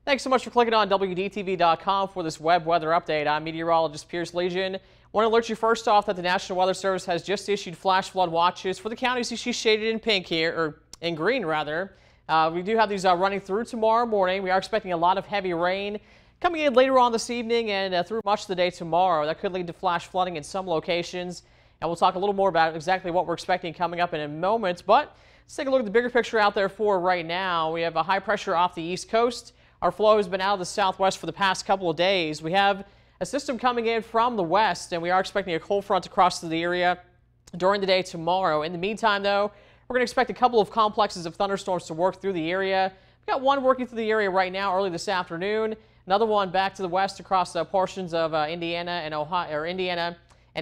Thanks so much for clicking on WDTV.com for this web weather update. I'm meteorologist Pierce Legion. Want to alert you first off that the National Weather Service has just issued flash flood watches for the counties you see shaded in pink here, or in green rather. We do have these running through tomorrow morning. We are expecting a lot of heavy rain coming in later on this evening and through much of the day tomorrow. That could lead to flash flooding in some locations. And we'll talk a little more about exactly what we're expecting coming up in a moment. But let's take a look at the bigger picture out there for right now. We have a high pressure off the east coast. Our flow has been out of the southwest for the past couple of days. We have a system coming in from the west, and we are expecting a cold front to cross through the area during the day tomorrow. In the meantime, though, we're going to expect a couple of complexes of thunderstorms to work through the area. We've got one working through the area right now early this afternoon. Another one back to the west across portions of Indiana and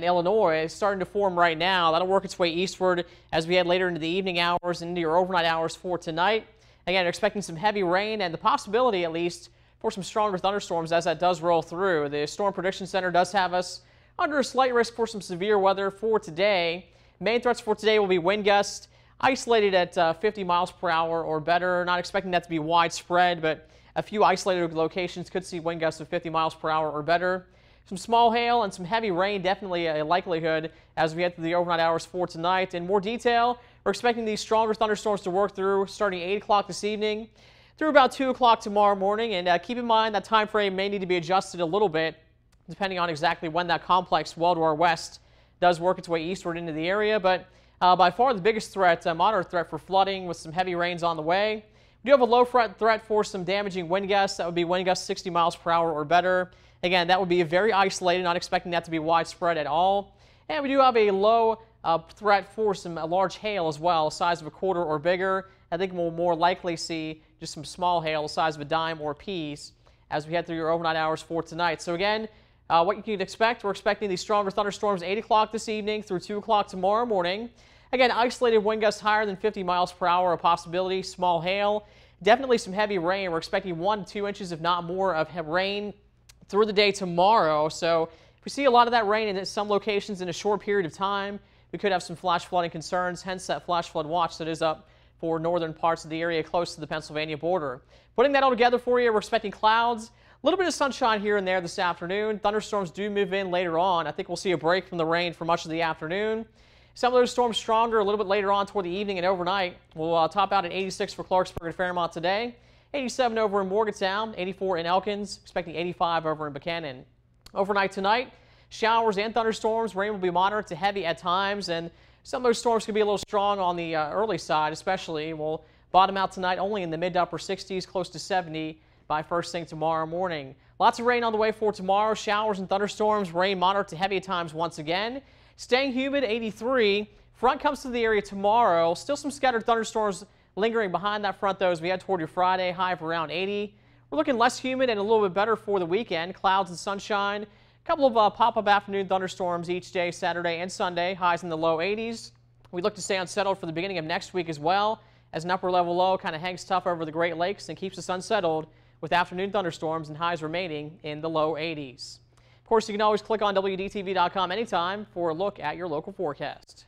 Illinois is starting to form right now. That'll work its way eastward as we head later into the evening hours and into your overnight hours for tonight. Again, expecting some heavy rain and the possibility, at least, for some stronger thunderstorms as that does roll through. The Storm Prediction Center does have us under a slight risk for some severe weather for today. Main threats for today will be wind gusts isolated at 50 miles per hour or better. Not expecting that to be widespread, but a few isolated locations could see wind gusts of 50 miles per hour or better. Some small hail and some heavy rain, definitely a likelihood as we head through the overnight hours for tonight. In more detail, we're expecting these stronger thunderstorms to work through starting 8 o'clock this evening through about 2 o'clock tomorrow morning. And keep in mind that time frame may need to be adjusted a little bit depending on exactly when that complex well to our west does work its way eastward into the area. But by far the biggest threat, moderate threat for flooding with some heavy rains on the way. We do have a low threat for some damaging wind gusts. That would be wind gusts 60 miles per hour or better. Again, that would be very isolated, not expecting that to be widespread at all. And we do have a low threat for some large hail as well, size of a quarter or bigger. I think we'll more likely see just some small hail, the size of a dime or piece, as we head through your overnight hours for tonight. So again, what you can expect, we're expecting these stronger thunderstorms 8 o'clock this evening through 2 o'clock tomorrow morning. Again, isolated wind gusts higher than 50 miles per hour, a possibility, small hail. Definitely some heavy rain. We're expecting 1 to 2 inches, if not more, of rain through the day tomorrow. So if we see a lot of that rain in some locations in a short period of time, we could have some flash flooding concerns, hence that flash flood watch that is up for northern parts of the area close to the Pennsylvania border. Putting that all together for you, we're expecting clouds, a little bit of sunshine here and there this afternoon. Thunderstorms do move in later on. I think we'll see a break from the rain for much of the afternoon. Some of those storms stronger a little bit later on toward the evening and overnight. We'll top out at 86 for Clarksburg and Fairmont today. 87 over in Morgantown, 84 in Elkins, expecting 85 over in Buchanan. Overnight tonight, showers and thunderstorms. Rain will be moderate to heavy at times, and some of those storms could be a little strong on the early side, especially. We'll bottom out tonight only in the mid to upper 60s, close to 70 by first thing tomorrow morning. Lots of rain on the way for tomorrow. Showers and thunderstorms. Rain moderate to heavy at times once again. Staying humid, 83. Front comes to the area tomorrow. Still some scattered thunderstorms lingering behind that front, though, as we head toward your Friday, high of around 80. We're looking less humid and a little bit better for the weekend. Clouds and sunshine. A couple of pop-up afternoon thunderstorms each day, Saturday and Sunday. Highs in the low 80s. We look to stay unsettled for the beginning of next week as well, as an upper-level low kind of hangs tough over the Great Lakes and keeps us unsettled with afternoon thunderstorms and highs remaining in the low 80s. Of course, you can always click on WDTV.com anytime for a look at your local forecast.